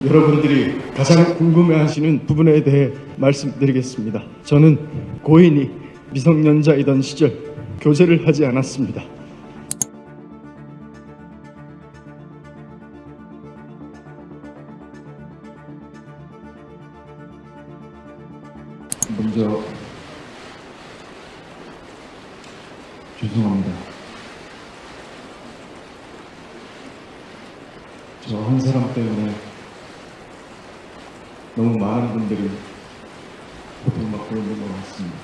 여러분들이 가장 궁금해하시는 부분에 대해 말씀드리겠습니다. 저는 고인이 미성년자이던 시절 교제를 하지 않았습니다. 먼저 죄송합니다. 저 한 사람 때문에 너무 많은 분들이 고통받고 있는 것 같습니다.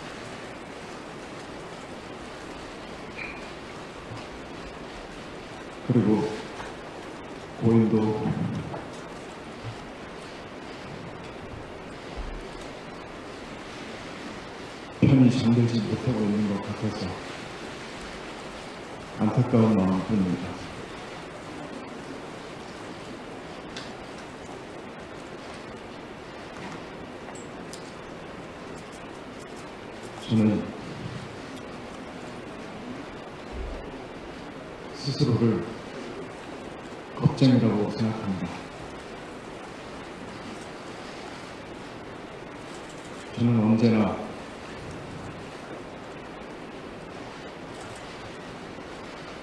그리고 고인도 편히 잠들지 못하고 있는 것 같아서 안타까운 마음뿐입니다. 저는 스스로를 겁쟁이라고 생각합니다. 저는 언제나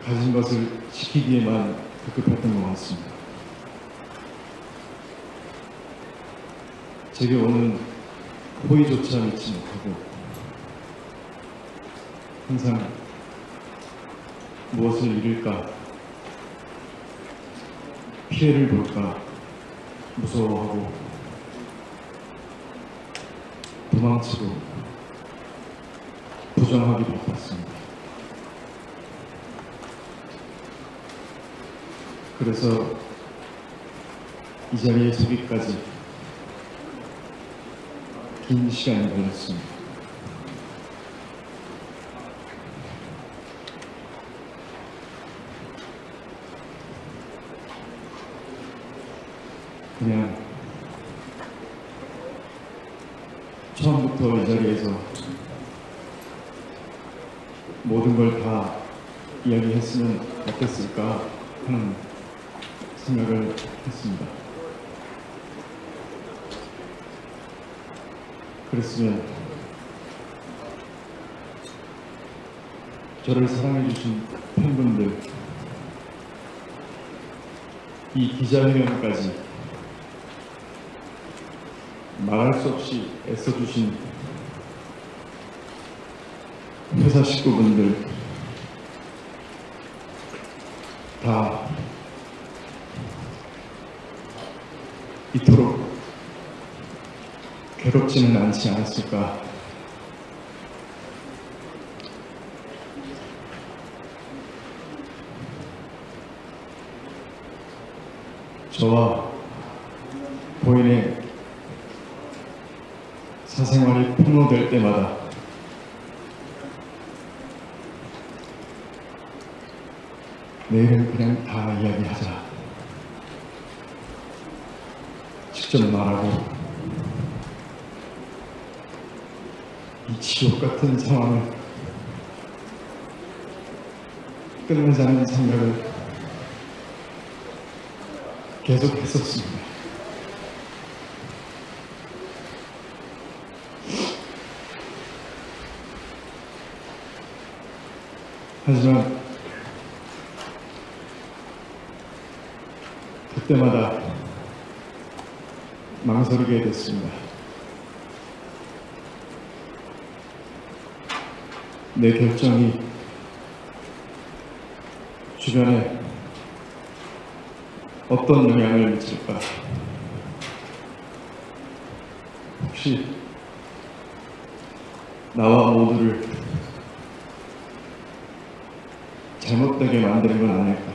가진 것을 지키기에만 급급했던 것 같습니다. 제게 오는 호의조차 믿지 못하고 항상 무엇을 잃을까, 피해를 볼까 무서워하고 도망치고 부정하기 바빴습니다. 그래서 이 자리에 서기까지 긴 시간이 걸렸습니다. 그냥 처음부터 이 자리에서 모든 걸 다 이야기했으면 어땠을까 하는 생각을 했습니다. 그랬으면 저를 사랑해주신 팬분들, 이 기자회견까지 말할 수 없이 애써주신 회사 식구분들 다 이토록 괴롭지는 않지 않았을까. 저와 고인의 사생활이 폭로될 때마다 내일은 그냥 다 이야기하자. 직접 말하고 이 지옥 같은 상황을 끝내자는 생각을 계속 했었습니다. 하지만 그때마다 망설이게 됐습니다. 내 결정이 주변에 어떤 영향을 미칠까? 혹시 나와 모두를 잘못되게 만드는 건 아닐까?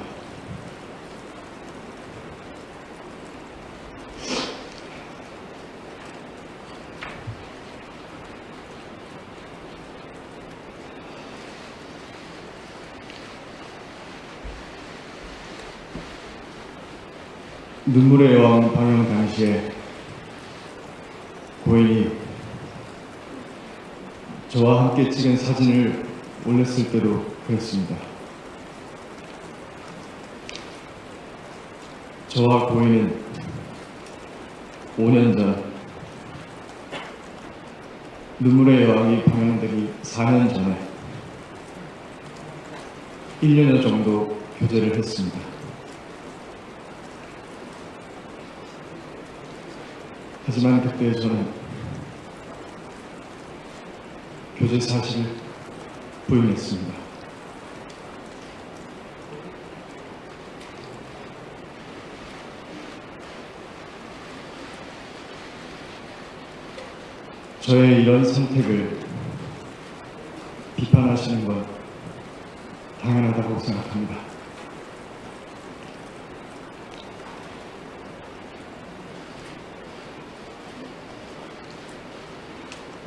눈물의 여왕 방영 당시에 고인이 저와 함께 찍은 사진을 올렸을 때도 그랬습니다. 저와 고인은 5년 전, 눈물의 여왕이 방영되기 4년 전에 1년여 정도 교제를 했습니다. 하지만 그때 저는 교제 사실을 부인했습니다. 저의 이런 선택을 비판하시는 건 당연하다고 생각합니다.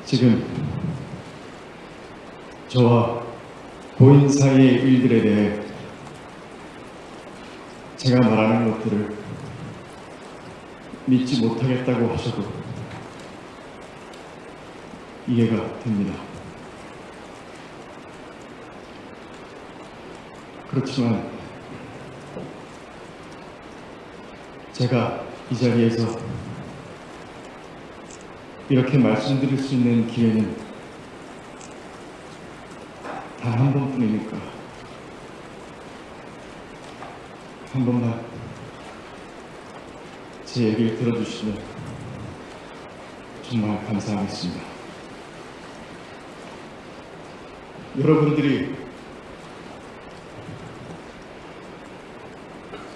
지금 저와 고인 사이의 일들에 대해 제가 말하는 것들을 믿지 못하겠다고 하셔도 이해가 됩니다. 그렇지만 제가 이 자리에서 이렇게 말씀드릴 수 있는 기회는 단 한 번뿐이니까 한 번만 제 얘기를 들어주시면 정말 감사하겠습니다. 여러분들이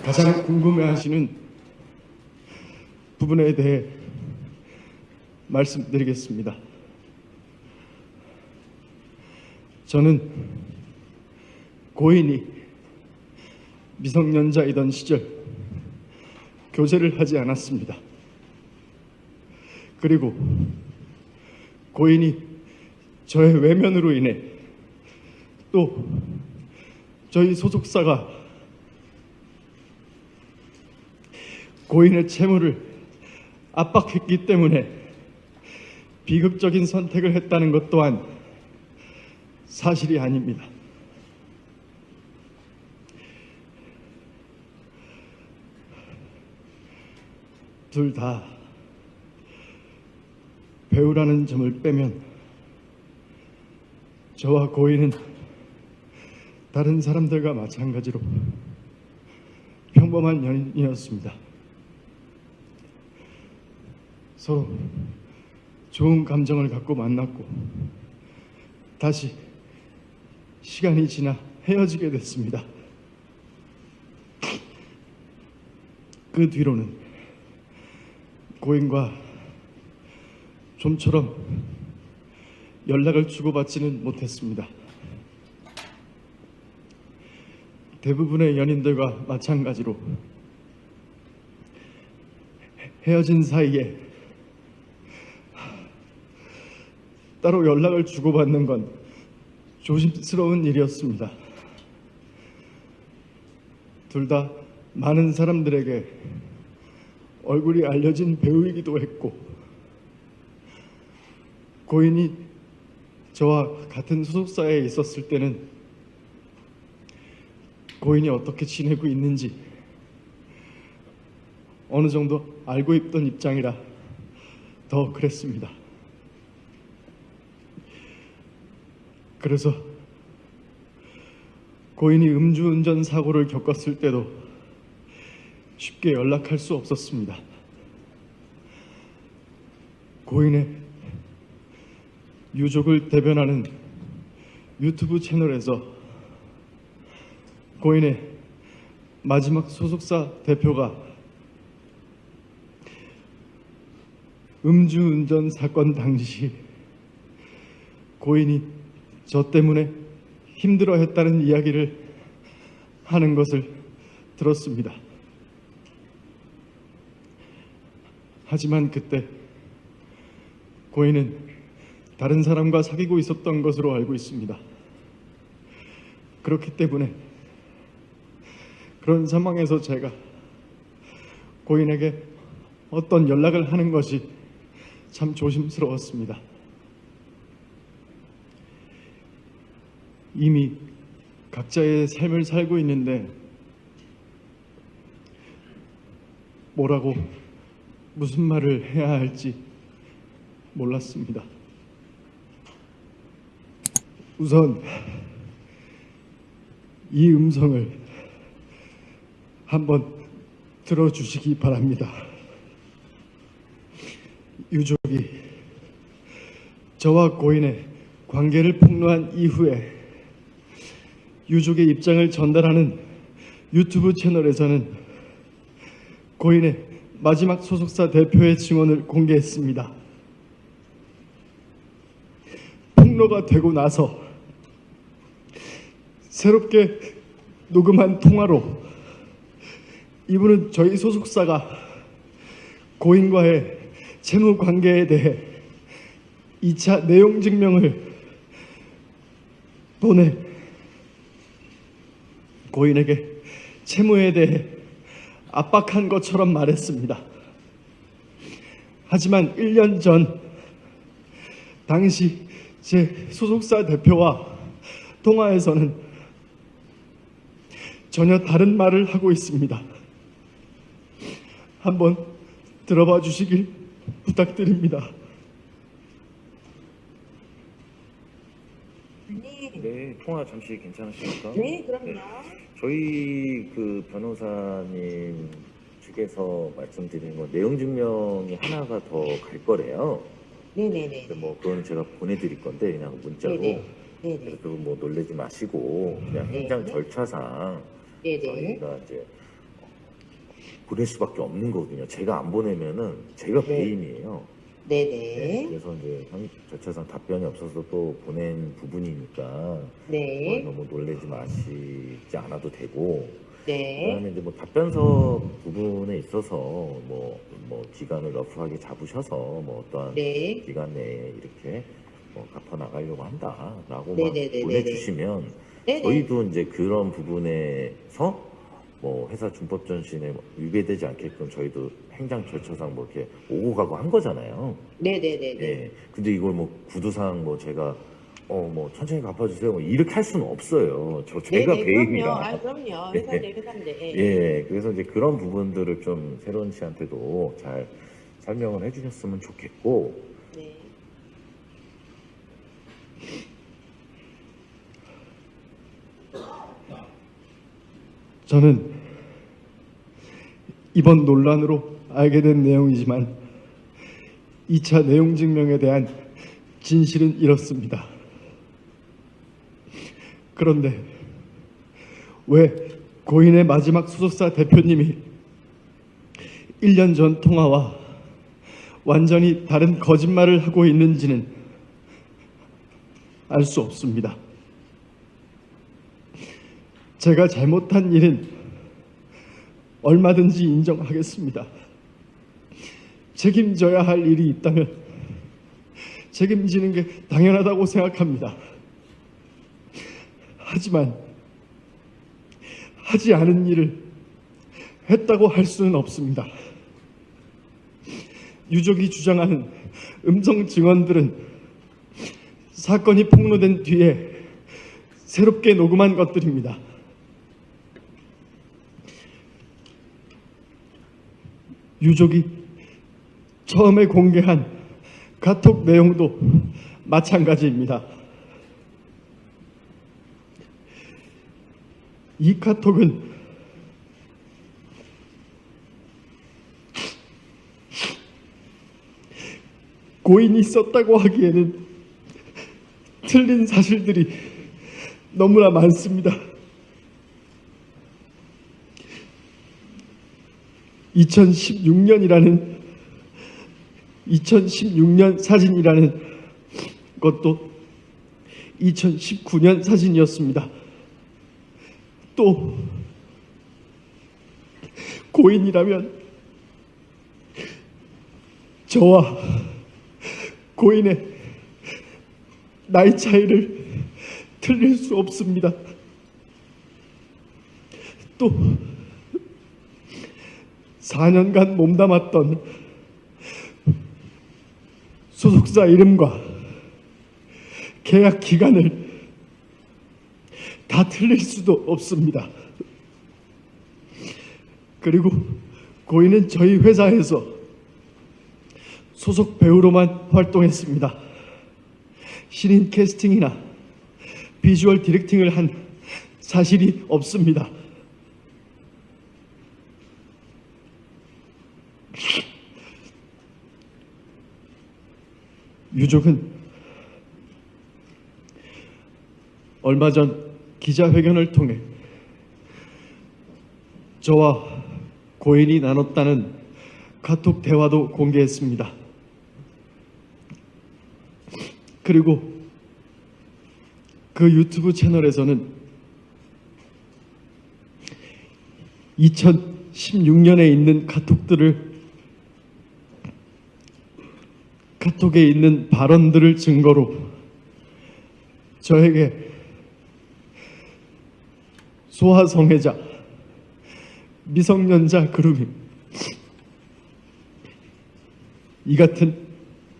가장 궁금해하시는 부분에 대해 말씀드리겠습니다. 저는 고인이 미성년자이던 시절 교제를 하지 않았습니다. 그리고 고인이 저의 외면으로 인해 또 저희 소속사가 고인의 채무를 압박했기 때문에 비극적인 선택을 했다는 것 또한 사실이 아닙니다. 둘 다 배우라는 점을 빼면 저와 고인은 다른 사람들과 마찬가지로 평범한 연인이었습니다. 서로 좋은 감정을 갖고 만났고 다시 시간이 지나 헤어지게 됐습니다. 그 뒤로는 고인과 좀처럼 연락을 주고받지는 못했습니다. 대부분의 연인들과 마찬가지로 헤어진 사이에 따로 연락을 주고받는 건 조심스러운 일이었습니다. 둘 다 많은 사람들에게 얼굴이 알려진 배우이기도 했고 고인이 저와 같은 소속사에 있었을 때는 고인이 어떻게 지내고 있는지 어느 정도 알고 있던 입장이라 더 그랬습니다. 그래서 고인이 음주운전 사고를 겪었을 때도 쉽게 연락할 수 없었습니다. 고인의 유족을 대변하는 유튜브 채널에서 고인의 마지막 소속사 대표가 음주운전 사건 당시 고인이 저 때문에 힘들어했다는 이야기를 하는 것을 들었습니다. 하지만 그때 고인은 다른 사람과 사귀고 있었던 것으로 알고 있습니다. 그렇기 때문에 그런 상황에서 제가 고인에게 어떤 연락을 하는 것이 참 조심스러웠습니다. 이미 각자의 삶을 살고 있는데 뭐라고 무슨 말을 해야 할지 몰랐습니다. 우선 이 음성을 한번 들어주시기 바랍니다. 유족이 저와 고인의 관계를 폭로한 이후에 유족의 입장을 전달하는 유튜브 채널에서는 고인의 마지막 소속사 대표의 증언을 공개했습니다. 폭로가 되고 나서 새롭게 녹음한 통화로 이분은 저희 소속사가 고인과의 채무 관계에 대해 2차 내용 증명을 보내 고인에게 채무에 대해 압박한 것처럼 말했습니다. 하지만 1년 전 당시 제 소속사 대표와 통화에서는 전혀 다른 말을 하고 있습니다. 한번 들어봐 주시길 부탁드립니다. 네, 통화 잠시 괜찮으십니까? 네, 그럼요. 네. 저희 그 변호사님 측에서 말씀드린 거 내용 증명이 하나가 더 갈 거래요. 네네네. 근데 뭐 그건 제가 보내드릴 건데 그냥 문자로. 네네. 네네. 그래서 뭐 놀라지 마시고 그냥 행정 네. 절차상 네네. 저희가 이제 보낼 수밖에 없는 거거든요. 제가 안 보내면은 제가 네. 배임이에요. 네네. 네, 그래서 이제 절차상 답변이 없어서 또 보낸 부분이니까 네. 너무 놀라지 마시지 않아도 되고 네. 그다음에 이제 뭐 답변서 부분에 있어서 뭐 기간을 러프하게 잡으셔서 뭐 어떠한 네. 기간 내에 이렇게 뭐 갚아 나가려고 한다라고만 네네네네네. 보내주시면 네네. 저희도 이제 그런 부분에서 뭐 회사 준법 전신에 위배되지 않게끔 저희도 행정 절차상 뭐 이렇게 오고 가고 한 거잖아요. 네네네네. 예. 근데 이걸 뭐 구두상 뭐 제가 뭐 천천히 갚아주세요 뭐 이렇게 할 수는 없어요. 제가 네네, 배임이라. 그럼요. 예. 회사인데 회사인데. 예. 예. 그래서 이제 그런 부분들을 좀 새로운 씨한테도 잘 설명을 해주셨으면 좋겠고. 네. 저는 이번 논란으로 알게 된 내용이지만 2차 내용 증명에 대한 진실은 이렇습니다. 그런데 왜 고인의 마지막 소속사 대표님이 1년 전 통화와 완전히 다른 거짓말을 하고 있는지는 알 수 없습니다. 제가 잘못한 일은 얼마든지 인정하겠습니다. 책임져야 할 일이 있다면 책임지는 게 당연하다고 생각합니다. 하지만 하지 않은 일을 했다고 할 수는 없습니다. 유족이 주장하는 음성 증언들은 사건이 폭로된 뒤에 새롭게 녹음한 것들입니다. 유족이 처음에 공개한 카톡 내용도 마찬가지입니다. 이 카톡은 고인이 썼다고 하기에는 틀린 사실들이 너무나 많습니다. 2016년 사진이라는 것도 2019년 사진이었습니다. 또 고인이라면 저와 고인의 나이 차이를 틀릴 수 없습니다. 또 4년간 몸담았던 소속사 이름과 계약 기간을 다 틀릴 수도 없습니다. 그리고 고인은 저희 회사에서 소속 배우로만 활동했습니다. 신인 캐스팅이나 비주얼 디렉팅을 한 사실이 없습니다. 유족은 얼마 전 기자회견을 통해 저와 고인이 나눴다는 카톡 대화도 공개했습니다. 그리고 그 유튜브 채널에서는 2016년에 있는 카톡에 있는 발언들을 증거로 저에게 소아성애자, 미성년자 그루밍, 이 같은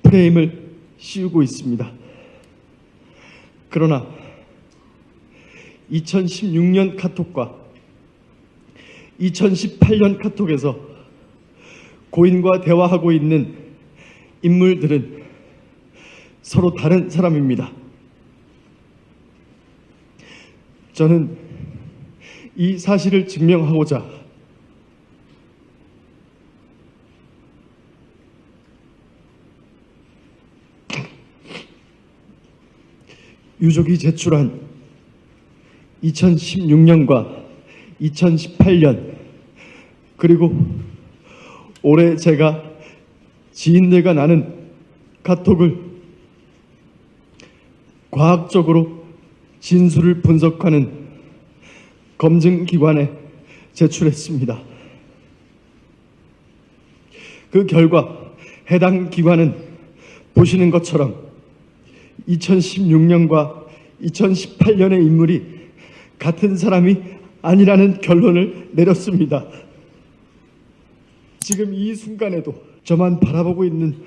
프레임을 씌우고 있습니다. 그러나 2016년 카톡과 2018년 카톡에서 고인과 대화하고 있는 인물들은 서로 다른 사람입니다. 저는 이 사실을 증명하고자 유족이 제출한 2016년과 2018년 그리고 올해 제가 지인들과 나눈 카톡을 과학적으로 진술을 분석하는 검증기관에 제출했습니다. 그 결과 해당 기관은 보시는 것처럼 2016년과 2018년의 인물이 같은 사람이 아니라는 결론을 내렸습니다. 지금 이 순간에도 저만 바라보고 있는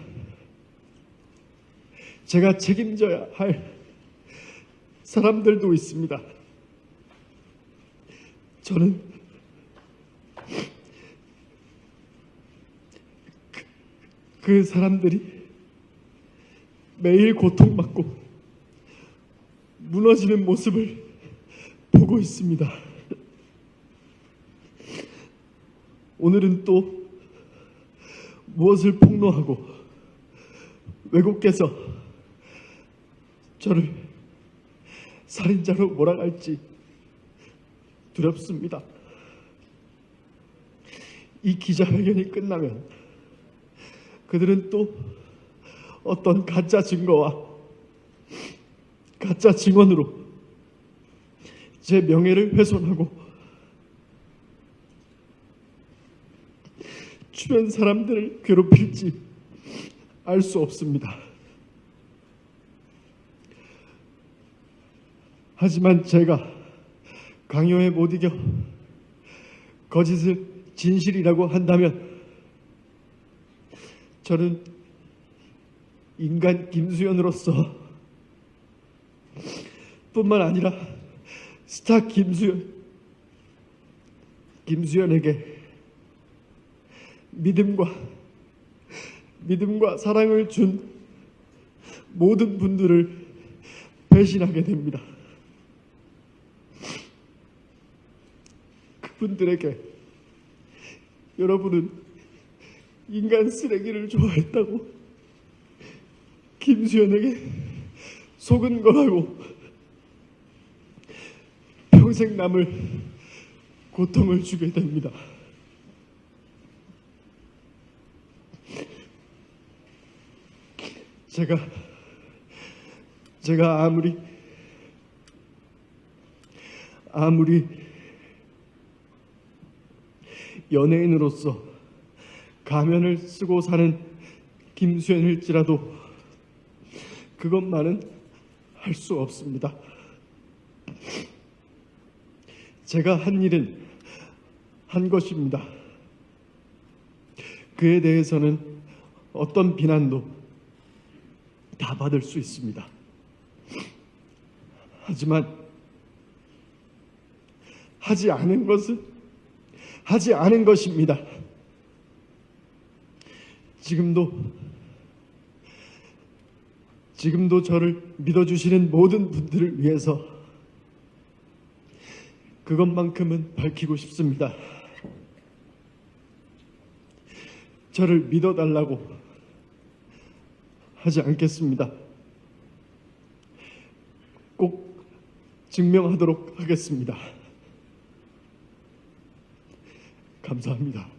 제가 책임져야 할 사람들도 있습니다. 저는 그 사람들이 매일 고통받고 무너지는 모습을 보고 있습니다. 오늘은 또 무엇을 폭로하고 외국께서 저를 살인자로 몰아갈지 두렵습니다. 이 기자회견이 끝나면 그들은 또 어떤 가짜 증거와 가짜 증언으로 제 명예를 훼손하고 주변 사람들을 괴롭힐지 알 수 없습니다. 하지만 제가 강요에 못 이겨 거짓을 진실이라고 한다면 저는 인간 김수현으로서 뿐만 아니라 스타 김수현에게 믿음과 사랑을 준 모든 분들을 배신하게 됩니다. 그분들에게 여러분은 인간 쓰레기를 좋아했다고 김수현에게 속은 거라고 평생 남을 고통을 주게 됩니다. 제가 아무리 연예인으로서 가면을 쓰고 사는 김수현일지라도 그것만은 할 수 없습니다. 제가 한 일은 한 것입니다. 그에 대해서는 어떤 비난도 다 받을 수 있습니다. 하지만 하지 않은 것은 하지 않은 것입니다. 지금도 지금도 저를 믿어주시는 모든 분들을 위해서 그것만큼은 밝히고 싶습니다. 저를 믿어달라고 하지 않겠습니다. 꼭 증명하도록 하겠습니다. 감사합니다.